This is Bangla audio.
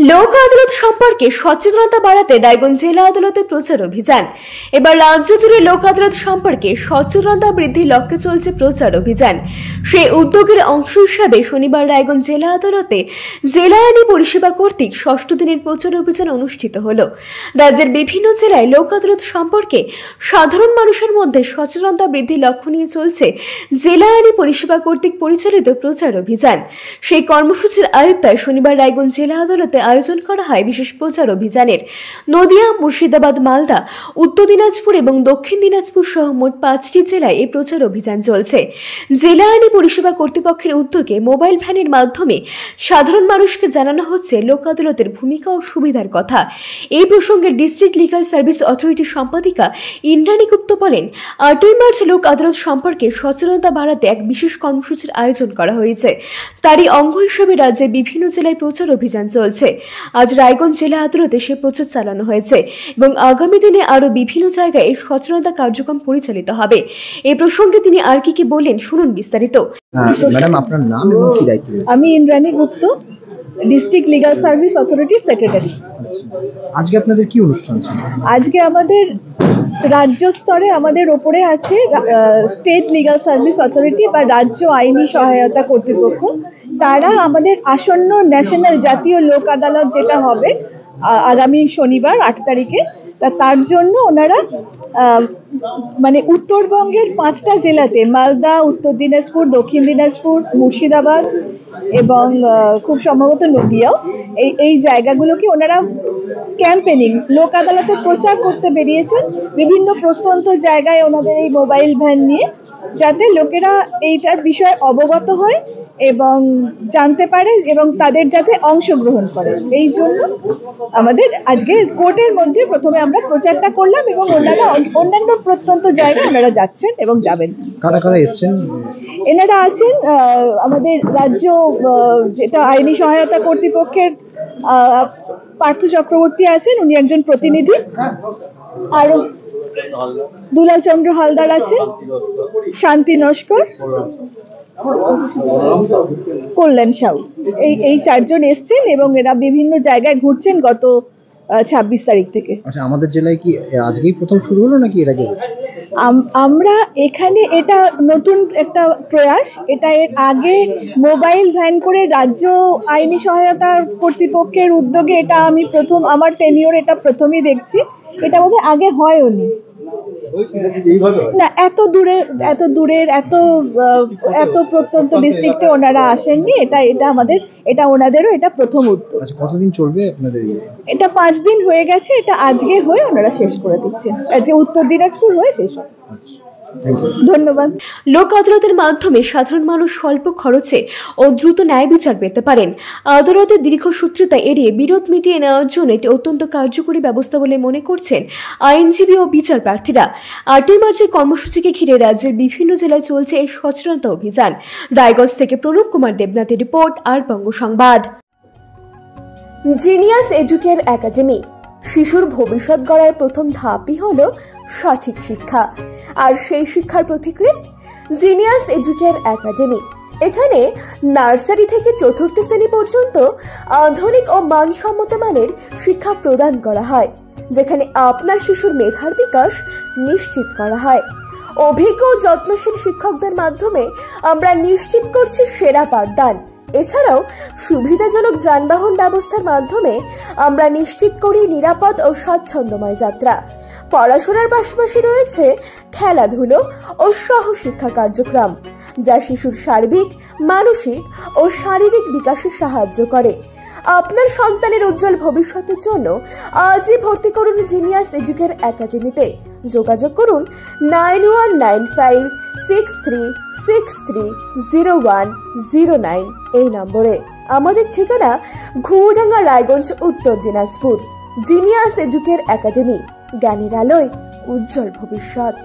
লোক আদালত সম্পর্কে সচেতনতা বাড়াতে রায়গঞ্জ জেলা আদালতে প্রচার অভিযান। এবার রাজ্য জুড়ে লোক আদালত সম্পর্কে সচেতনতা বৃদ্ধির লক্ষ্যে চলছে প্রচার অভিযান। সেই উদ্যোগের অংশ হিসাবে শনিবার রায়গঞ্জ জেলা আদালতে জেলা আইনি পরিষেবা কর্তৃক ৬ষ্ঠ দিনের প্রচার অভিযান অনুষ্ঠিত হলো। রাজ্যের বিভিন্ন জেলায় লোক আদালত সম্পর্কে সাধারণ মানুষের মধ্যে সচেতনতা বৃদ্ধির লক্ষ্য নিয়ে চলছে জেলা আইনি পরিষেবা কর্তৃক পরিচালিত প্রচার অভিযান। সেই কর্মসূচির আয়ত্তায় শনিবার রায়গঞ্জ জেলা আদালতে আয়োজন করা হয় বিশেষ প্রচার অভিযানের। নদিয়া, মুর্শিদাবাদ, মালদা, উত্তর দিনাজপুর এবং দক্ষিণ দিনাজপুর সহ মোট 5টি জেলায় এই প্রচার অভিযান চলছে। জেলা আইনি পরিষেবা কর্তৃপক্ষের উদ্যোগে মোবাইল ভ্যানের মাধ্যমে সাধারণ মানুষকে জানানো হচ্ছে লোক আদালতের ভূমিকা ও সুবিধার কথা। এই প্রসঙ্গে ডিস্ট্রিক্ট লিগাল সার্ভিস অথরিটির সম্পাদিকা ইন্দ্রাণী গুপ্ত বলেন, 8ই মার্চ লোক আদালত সম্পর্কে সচেতনতা বাড়াতে এক বিশেষ কর্মসূচির আয়োজন করা হয়েছে। তারই অঙ্গ হিসেবে রাজ্যের বিভিন্ন জেলায় প্রচার অভিযান চলছে। আজ রায়গঞ্জ জেলা আদালতে সে প্রচার চালানো হয়েছে এবং আগামী দিনে আরো বিভিন্ন জায়গায় এই সচেতনতা কার্যক্রম পরিচালিত হবে। এই প্রসঙ্গে তিনি আর কি বলেন শুনুন বিস্তারিত। ম্যাডাম, আপনার নাম এবং কি দায়িত্ব? আমি ইন্দ্রাণী গুপ্ত, ডিস্ট্রিক্ট লিগাল সার্ভিস অথরিটির সেক্রেটারি। আজকে আপনাদের কি অনুষ্ঠান ছিল? আজকে আমাদের রাজ্য স্তরে আমাদের ওপরে আছে স্টেট লিগাল সার্ভিস অথরিটি বা রাজ্য আইনি সহায়তা কর্তৃপক্ষ। তারা আমাদের আসন্ন ন্যাশনাল জাতীয় লোক আদালত যেটা হবে আগামী শনিবার 8 তারিখে, তার জন্য ওনারা মানে উত্তরবঙ্গের 5টা জেলাতে মালদা, উত্তর দিনাজপুর, দক্ষিণ দিনাজপুর, মুর্শিদাবাদ এবং খুব সম্ভবত নদিয়াও, এই জায়গাগুলোকে ওনারা ক্যাম্পেনিং লোক আদালতে প্রচার করতে বেরিয়েছেন। বিভিন্ন প্রত্যন্ত জায়গায় ওনাদের এই মোবাইল ভ্যান নিয়ে, যাতে লোকেরা এইটার বিষয়ে অবগত হয় এবং জানতে পারে এবং তাদের যাতে অংশগ্রহণ করে। এই জন্য আমাদের আজকে কোর্টের মধ্যে প্রথমে আমরা প্রচারটা করলাম এবং ওনারা অন্যান্য প্রত্যন্ত জায়গায় ওনারা যাচ্ছেন এবং যাবেন। কারা কারা এসেছেন? এনারা আছেন আমাদের রাজ্য যেটা আইনি সহায়তা কর্তৃপক্ষের পার্থ চক্রবর্তী আছেন, উনি একজন প্রতিনিধি, আর দুলাল চন্দ্র হালদার আছেন, শান্তি নস্কর, কল্যাণ সাউ, এই 4 জন এসছেন এবং এরা বিভিন্ন জায়গায় ঘুরছেন গত 26 তারিখ থেকে। আচ্ছা, আমাদের জেলায় কি আজকেই প্রথম শুরু হলো নাকি এর আগে? আমরা এখানে এটা নতুন একটা প্রয়াস। এটা এর আগে মোবাইল ভ্যান করে রাজ্য আইনি সহায়তা কর্তৃপক্ষের উদ্যোগে এটা আমি প্রথম, আমার টেনিওর এটা প্রথমই দেখছি। এটা বোধহয় আগে হয়নি না, এত দূরের এত প্রত্যন্ত ডিস্ট্রিক্টে ওনারা আসেননি। এটা ওনাদেরও এটা প্রথম উদ্যোগ। আচ্ছা, কতদিন চলবে আপনাদের? এটা 5 দিন হয়ে গেছে। এটা আজকে হয়ে ওনারা শেষ করে দিচ্ছেন, আজকে উত্তর দিনাজপুর হয়ে শেষ হবে। ধন্যবাদ। লোক আদালতের মাধ্যমে সাধারণ মানুষ স্বল্প খরচে ও দ্রুত ন্যায় বিচার পেতে পারেন। আদালতের দীর্ঘসূত্রতা এড়িয়ে বিরোধ মিটিয়ে নেওয়ার জন্য এটি অত্যন্ত কার্যকরী ব্যবস্থা বলে মনে করছেন আইনজীবী ও বিচার প্রার্থীরা। 8ই মার্চের কর্মসূচিকে ঘিরে রাজ্যের বিভিন্ন জেলায় চলছে এই সচেতনতা অভিযান। রায়গঞ্জ থেকে প্রণব কুমার দেবনাথের রিপোর্ট, আর বঙ্গ সংবাদ। জিনিয়াস এডুকের একাডেমি। শিশুর ভবিষ্যৎ গড়ার প্রথম ধাপই হলো সঠিক শিক্ষা, আর সেই শিক্ষার প্রতিক্রিয়া জিনিয়াস এডুকের একাডেমি। এখানে নার্সারি থেকে 4র্থ শ্রেণী পর্যন্ত আধুনিক ও মানসম্মত মানের শিক্ষা প্রদান করা হয়, যেখানে আপনার শিশুর মেধার বিকাশ নিশ্চিত করা হয়। অভিজ্ঞ ও যত্নশীল শিক্ষকদের মাধ্যমে আমরা নিশ্চিত করছি সেরা পাঠদান। এছাড়াও সুবিধাজনক যানবাহন ব্যবস্থার মাধ্যমে আমরা নিশ্চিত করি নিরাপদ ও স্বাচ্ছন্দ্যময় যাত্রা। পড়াশোনার পাশাপাশি রয়েছে খেলাধুলো ও সহশিক্ষা কার্যক্রম, যা শিশুর সার্বিক, মানসিক ও শারীরিক বিকাশে সাহায্য করে। আপনার সন্তানের উজ্জ্বল ভবিষ্যতের জন্য আজই ভর্তি করুন জিনিয়াস এডুকের একাডেমিতে। যোগাযোগ করুন 919563630109 এই নম্বরে। আমাদের ঠিকানা ঘুমডাঙ্গা, রায়গঞ্জ, উত্তর দিনাজপুর। জিনিয়াস এডুকের একাডেমি, জ্ঞানের আলোয় উজ্জ্বল ভবিষ্যৎ।